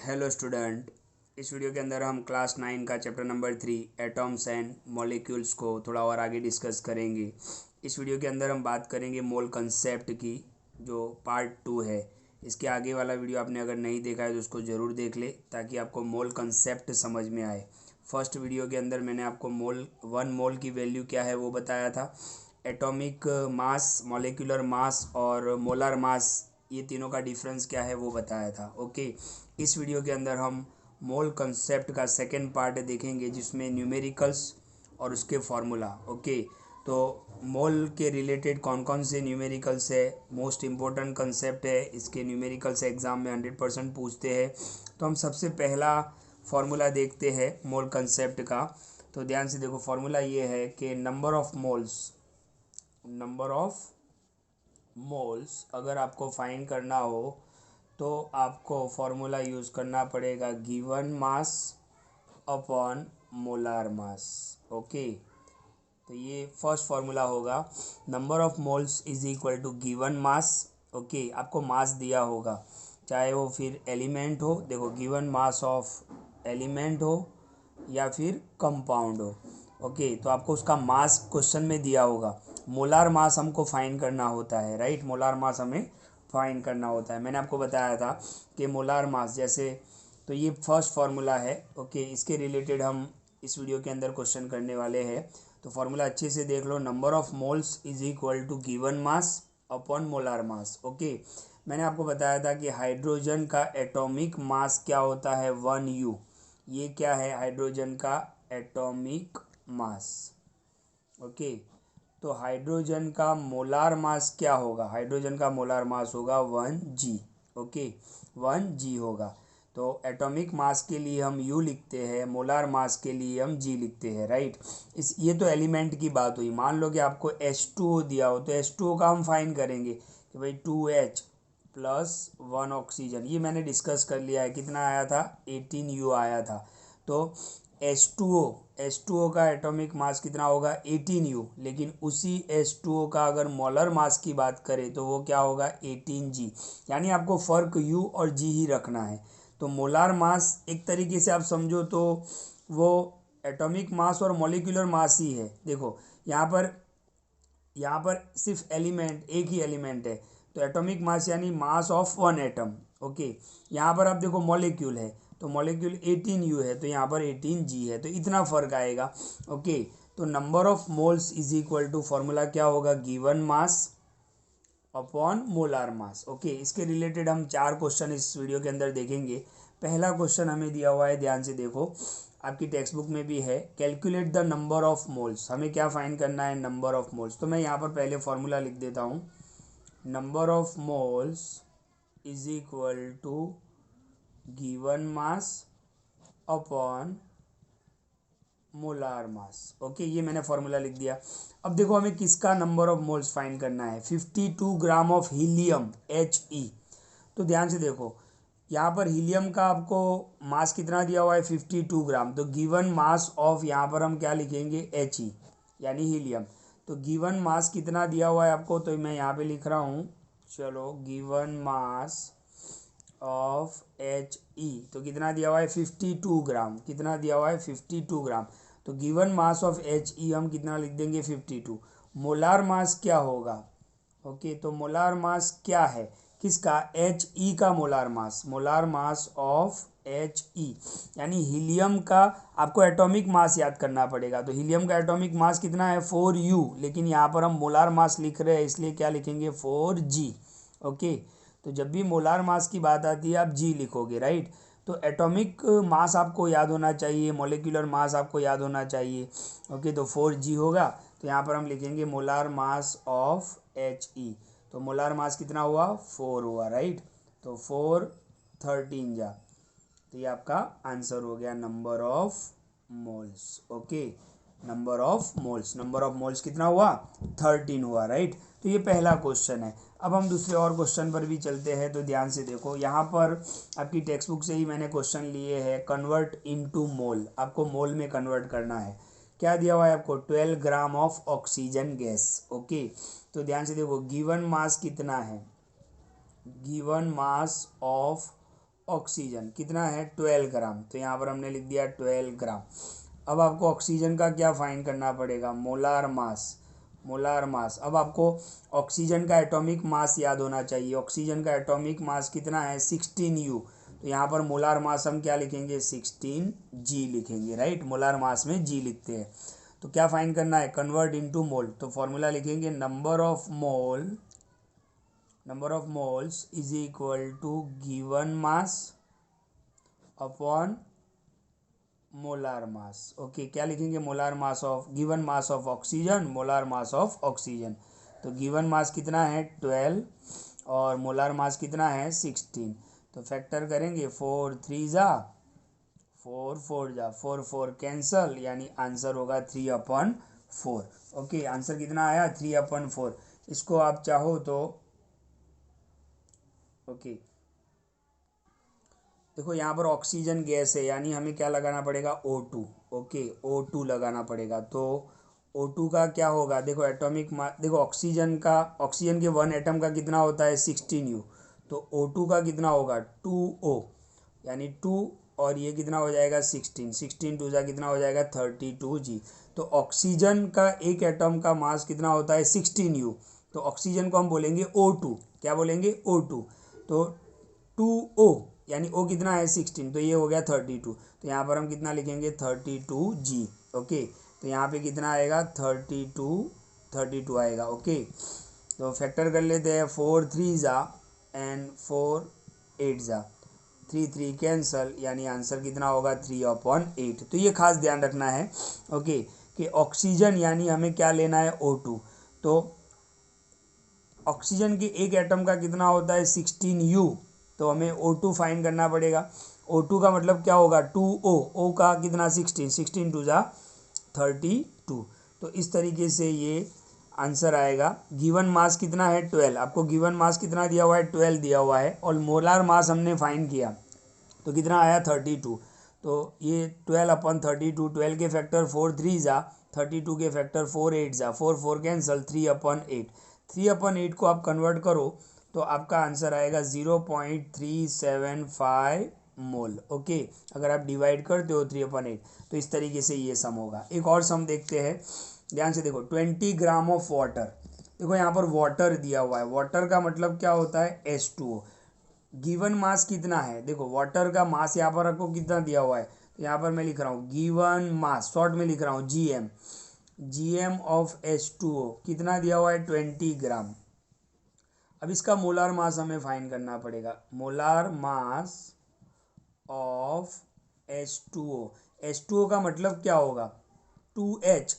Hello student. इस video के अंदर हम क्लास 9 का chapter number 3 atoms and molecules को थोड़ा और आगे डिस्कस करेंगे। इस वीडियो के अंदर हम बात करेंगे मोल कंसेप्ट की, जो पार्ट 2 है। इसके आगे वाला वीडियो आपने अगर नहीं देखा है तो उसको ज़रूर देख ले, ताकि आपको मोल कंसेप्ट समझ में आए। फर्स्ट वीडियो के अंदर मैंने आपको मोल की वैल्यू क्या है वो बताया था। एटॉमिक मास, मॉलिक्यूलर मास और मोलर मास, ये तीनों का डिफरेंस क्या है वो बताया था। ओके, इस वीडियो के अंदर हम मोल कंसेप्ट का सेकेंड पार्ट देखेंगे, जिसमें न्यूमेरिकल्स और उसके फार्मूला। ओके, तो मोल के रिलेटेड कौन कौन से न्यूमेरिकल्स है, मोस्ट इम्पोर्टेंट कंसेप्ट है, इसके न्यूमेरिकल्स एग्ज़ाम में 100% पूछते हैं। तो हम सबसे पहला फार्मूला देखते हैं मोल कंसेप्ट का। तो ध्यान से देखो, फार्मूला ये है कि नंबर ऑफ मोल्स अगर आपको फाइंड करना हो तो आपको फॉर्मूला यूज़ करना पड़ेगा given mass upon molar mass. Okay, तो ये फर्स्ट फार्मूला होगा। Number of moles is equal to given mass. Okay, आपको मास दिया होगा, चाहे वो फिर एलिमेंट हो, देखो गिवन मास ऑफ एलिमेंट हो या फिर कंपाउंड हो। ओके, तो आपको उसका मास क्वेश्चन में दिया होगा। मोलार मास हमको फाइंड करना होता है, राइट। मोलार मास हमें फाइंड करना होता है। मैंने आपको बताया था कि मोलार मास जैसे, तो ये फर्स्ट फार्मूला है। ओके, इसके रिलेटेड हम इस वीडियो के अंदर क्वेश्चन करने वाले हैं। तो फार्मूला अच्छे से देख लो। Number of moles is equal to given mass upon molar mass. Okay, मैंने आपको बताया था कि हाइड्रोजन का एटॉमिक मास क्या होता है, 1U। ये क्या है, हाइड्रोजन का एटॉमिक मास। ओके, तो हाइड्रोजन का मोलार मास क्या होगा, हाइड्रोजन का मोलार मास होगा 1G। ओके, 1G होगा। तो एटॉमिक मास के लिए हम U लिखते हैं, मोलार मास के लिए हम G लिखते हैं, राइट। ये तो एलिमेंट की बात हुई। मान लो कि आपको H2O दिया हो, तो H2O का हम फाइंड करेंगे कि भाई 2H प्लस 1 ऑक्सीजन। ये मैंने डिस्कस कर लिया है, कितना आया था, 18U आया था। तो H2O का एटॉमिक मास कितना होगा, 18U। लेकिन उसी H2O का अगर मोलर मास की बात करें तो वो क्या होगा, 18G। यानी आपको फ़र्क U और G ही रखना है। तो मोलार मास एक तरीके से आप समझो तो वो एटॉमिक मास और मॉलिक्यूलर मास ही है। देखो यहाँ पर सिर्फ एलिमेंट, एक ही एलिमेंट है, तो एटॉमिक मास यानी mass of one atom. Okay, यहाँ पर आप देखो मॉलिक्यूल है, तो मॉलिक्यूल 18U है, तो यहाँ पर 18G है, तो इतना फर्क आएगा। ओके, तो number of moles is equal to, formula क्या होगा, given mass upon molar mass. Okay, इसके रिलेटेड हम 4 क्वेश्चन इस वीडियो के अंदर देखेंगे। पहला क्वेश्चन हमें दिया हुआ है, ध्यान से देखो, आपकी टेक्स्ट बुक में भी है। Calculate the number of moles, हमें क्या फाइंड करना है, नंबर ऑफ मोल्स। तो मैं यहाँ पर पहले फॉर्मूला लिख देता हूँ। Number of moles is equal to given mass upon molar mass. Okay, ये मैंने फॉर्मूला लिख दिया। अब देखो हमें किसका नंबर ऑफ मोल्स फाइंड करना है, 52 ग्राम ऑफ हीलियम He। तो ध्यान से देखो, यहाँ पर हीलियम का आपको मास कितना दिया हुआ है, 52 ग्राम। तो गिवन मास ऑफ, यहाँ पर हम क्या लिखेंगे, He यानी हीलियम। तो गिवन मास कितना दिया हुआ है आपको, तो मैं यहाँ पे लिख रहा हूँ, चलो, गिवन मास ऑफ He तो कितना दिया हुआ है, 52 ग्राम। कितना दिया हुआ है, 52 ग्राम। तो गिवन मास ऑफ He हम कितना लिख देंगे, 52। मोलार मास क्या होगा, ओके, तो मोलार मास क्या है, किसका, He का मोलार मास ऑफ He यानी हीलियम का आपको एटॉमिक मास याद करना पड़ेगा। तो हीलियम का एटॉमिक मास कितना है, 4U, लेकिन यहाँ पर हम मोलार मास लिख रहे हैं, इसलिए क्या लिखेंगे, 4G। ओके, तो जब भी मोलार मास की बात आती है आप G लिखोगे, राइट। तो एटॉमिक मास आपको याद होना चाहिए, मॉलिक्यूलर मास आपको याद होना चाहिए। ओके, तो 4G होगा। तो यहाँ पर हम लिखेंगे मोलार मास ऑफ He। तो मोलार मास कितना हुआ, 4 हुआ, राइट। तो 4 13 जा, तो ये आपका आंसर हो गया, number of moles. Okay, number of moles कितना हुआ, 13 हुआ, राइट। तो ये पहला क्वेश्चन है। अब हम दूसरे और क्वेश्चन पर भी चलते हैं। तो ध्यान से देखो, यहाँ पर आपकी टेक्स्ट बुक से ही मैंने क्वेश्चन लिए हैं, कन्वर्ट इनटू मोल। आपको मोल में कन्वर्ट करना है। क्या दिया हुआ है आपको, 12 gram of oxygen gas. Okay, तो ध्यान से देखो, गिवन मास कितना है, गिवन मास ऑफ ऑक्सीजन कितना है 12 ग्राम, तो यहाँ पर हमने लिख दिया 12 ग्राम। अब आपको ऑक्सीजन का क्या फाइंड करना पड़ेगा, मोलार मास। मोलार मास, अब आपको ऑक्सीजन का एटॉमिक मास याद होना चाहिए। ऑक्सीजन का एटॉमिक मास कितना है 16U, तो यहाँ पर मोलार मास हम क्या लिखेंगे 16G लिखेंगे, राइट। मोलार मास में G लिखते हैं। तो क्या फाइंड करना है, कन्वर्ट इनटू मोल, तो फॉर्मूला लिखेंगे number of moles is equal to given mass upon molar mass. Okay, क्या लिखेंगे, molar mass of, given mass of oxygen, molar mass of oxygen. तो गिवन मास कितना है 12 और मोलार मास कितना है 16, तो फैक्टर करेंगे 4 3 जा 4 4 जा 4 4 कैंसल, यानी आंसर होगा 3/4। ओके, आंसर कितना आया 3/4। इसको आप चाहो तो ओके देखो यहाँ पर ऑक्सीजन गैस है, यानी हमें क्या लगाना पड़ेगा O2। ओके, O2 लगाना पड़ेगा। तो O2 का क्या होगा, देखो एटॉमिक मास, देखो ऑक्सीजन के 1 एटम का कितना होता है 16U, तो O2 का कितना होगा 2O, यानी 2 और ये कितना हो जाएगा 16, 16 2 जा कितना हो जाएगा 32G। तो ऑक्सीजन का एक एटम का मास कितना होता है 16U, तो ऑक्सीजन को हम बोलेंगे O2, क्या बोलेंगे O2। तो 2O यानी O कितना है 16, तो ये हो गया 32, तो यहाँ पर हम कितना लिखेंगे 32G। ओके, तो यहाँ पे कितना आएगा 32 आएगा। ओके, तो फैक्टर कर लेते हैं 4 3 जा एंड 4 8 जा 3 3 कैंसल, यानी आंसर कितना होगा 3/8। तो ये खास ध्यान रखना है ओके कि ऑक्सीजन यानी हमें क्या लेना है O2, तो ऑक्सीजन के एक एटम का कितना होता है 16U, तो हमें O2 फाइंड करना पड़ेगा। O2 का मतलब क्या होगा 2O, O का कितना 16, 16 2 जा 32, तो इस तरीके से ये आंसर आएगा। गिवन मास कितना है 12, आपको गिवन मास कितना दिया हुआ है 12 दिया हुआ है, और मोलार मास हमने फाइंड किया तो कितना आया 32, तो ये 12/32, 12 के फैक्टर 4 3 जा 32 के फैक्टर 4 8 जा 4 4 कैंसल, 3/8। 3/8 को आप कन्वर्ट करो तो आपका आंसर आएगा 0.375 मोल। ओके, अगर आप डिवाइड करते हो 3/8, तो इस तरीके से ये सम होगा। एक और सम देखते हैं, ध्यान से देखो 20 ग्राम ऑफ वाटर। देखो यहाँ पर वाटर दिया हुआ है, वाटर का मतलब क्या होता है H2O। गिवन मास कितना है, देखो वाटर का मास यहाँ पर आपको कितना दिया हुआ है, तो यहाँ पर मैं लिख रहा हूँ गिवन मास, शॉर्ट में लिख रहा हूँ GM ऑफ H2O कितना दिया हुआ है 20 ग्राम। अब इसका मोलार मास हमें फाइंड करना पड़ेगा, molar mass of H2O। H2O का मतलब क्या होगा 2H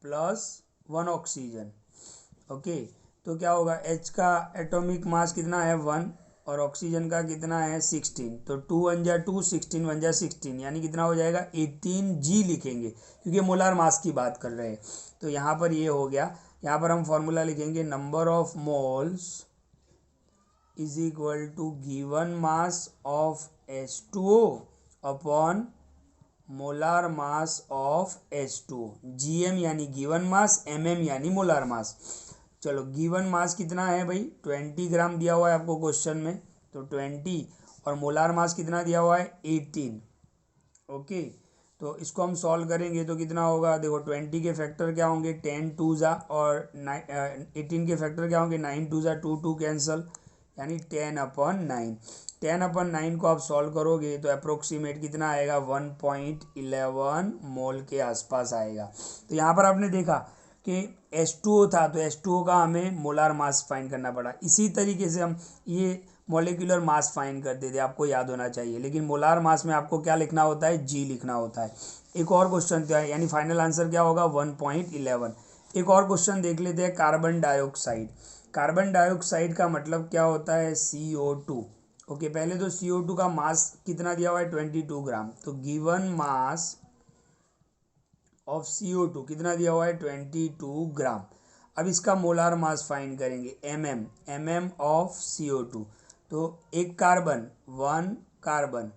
प्लस 1 ऑक्सीजन। ओके, तो क्या होगा H का एटॉमिक मास कितना है 1 और ऑक्सीजन का कितना है 16, तो 2 1 जा 2 16 1 जा 16, यानी कितना हो जाएगा 18G लिखेंगे, क्योंकि मोलार मास की बात कर रहे हैं। तो यहाँ पर ये हो गया। यहाँ पर हम फॉर्मूला लिखेंगे number of moles is equal to given mass of H2O upon molar mass of H2O। GM यानी गिवन मास, MM यानी मोलार मास। चलो गिवन मास कितना है भाई 20 ग्राम दिया हुआ है आपको क्वेश्चन में, तो 20, और मोलार मास कितना दिया हुआ है 18। ओके, तो इसको हम सॉल्व करेंगे तो कितना होगा, देखो 20 के फैक्टर क्या होंगे 10 2 जा, और 18 के फैक्टर क्या होंगे 9 2 जा 2 2 कैंसल, यानी 10/9। 10/9 को आप सॉल्व करोगे तो अप्रोक्सीमेट कितना आएगा 1.11 मोल के आसपास आएगा। तो यहाँ पर आपने देखा कि H2O था, तो H2O का हमें मोलार मास फाइंड करना पड़ा। इसी तरीके से हम ये मॉलिक्यूलर मास फाइंड करते थे, आपको याद होना चाहिए, लेकिन मोलार मास में आपको क्या लिखना होता है G लिखना होता है। एक और क्वेश्चन क्या है, यानी फाइनल आंसर क्या होगा 1.11। एक और क्वेश्चन देख लेते हैं, कार्बन डाइऑक्साइड। कार्बन डाइऑक्साइड का मतलब क्या होता है CO2। ओके, पहले तो CO2 का मास कितना दिया हुआ है 22 ग्राम, तो गिवन मास ऑफ CO2 कितना दिया हुआ है 22 ग्राम। अब इसका मोलार मास फाइंड करेंगे MM ऑफ CO2, तो एक कार्बन 1 कार्बन,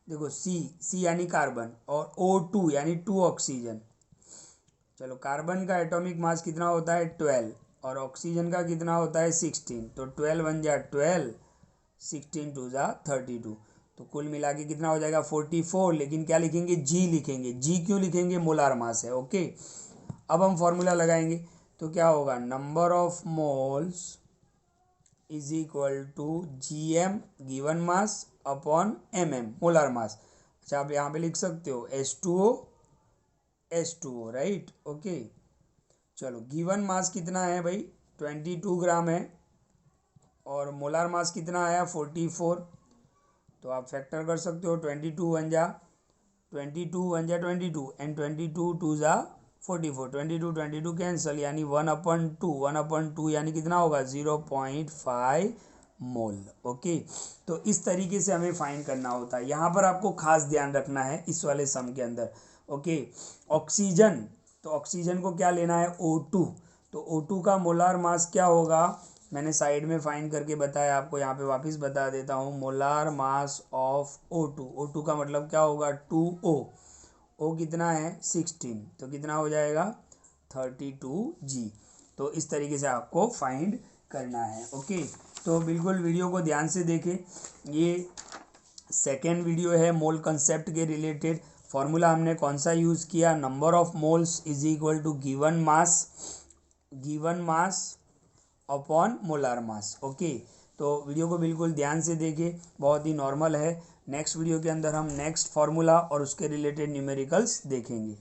देखो C यानी कार्बन, और O2 यानी 2 ऑक्सीजन। चलो कार्बन का एटॉमिक मास कितना होता है 12 और ऑक्सीजन का कितना होता है 16, तो 12 1 जा 12 16 टू ज़ा 32, तो कुल मिला के कितना हो जाएगा 44। लेकिन क्या लिखेंगे, जी लिखेंगे। जी क्यों लिखेंगे, मोलार मास है। ओके, अब हम फॉर्मूला लगाएंगे तो क्या होगा, number of moles is equal to G M given mass upon M M molar mass. अच्छा, आप यहाँ पे लिख सकते हो H2O, राइट। ओके, चलो गिवन मास कितना है भाई, 22 ग्राम है, और मोलार मास कितना आया 44। तो आप फैक्टर कर सकते हो, 22 एंड 22 22 कैंसल, यानी 1/2 यानी कितना होगा 0.5 मोल। ओके, तो इस तरीके से हमें फाइंड करना होता है। यहाँ पर आपको खास ध्यान रखना है इस वाले सम के अंदर। ओके, ऑक्सीजन, तो ऑक्सीजन को क्या लेना है, O2। तो O2 का मोलार मास क्या होगा, मैंने साइड में फाइंड करके बताया आपको, यहाँ पे वापस बता देता हूँ। मोलार मास ऑफ O2 का मतलब क्या होगा 2O। O कितना है 16, तो कितना हो जाएगा 32G। तो इस तरीके से आपको फाइंड करना है। ओके, तो बिल्कुल वीडियो को ध्यान से देखें। ये सेकेंड वीडियो है मोल कंसेप्ट के रिलेटेड। फॉर्मूला हमने कौन सा यूज़ किया, number of moles is equal to given mass upon molar mass. Okay, तो वीडियो को बिल्कुल ध्यान से देखें, बहुत ही नॉर्मल है। नेक्स्ट वीडियो के अंदर हम नेक्स्ट फार्मूला और उसके रिलेटेड न्यूमेरिकल्स देखेंगे।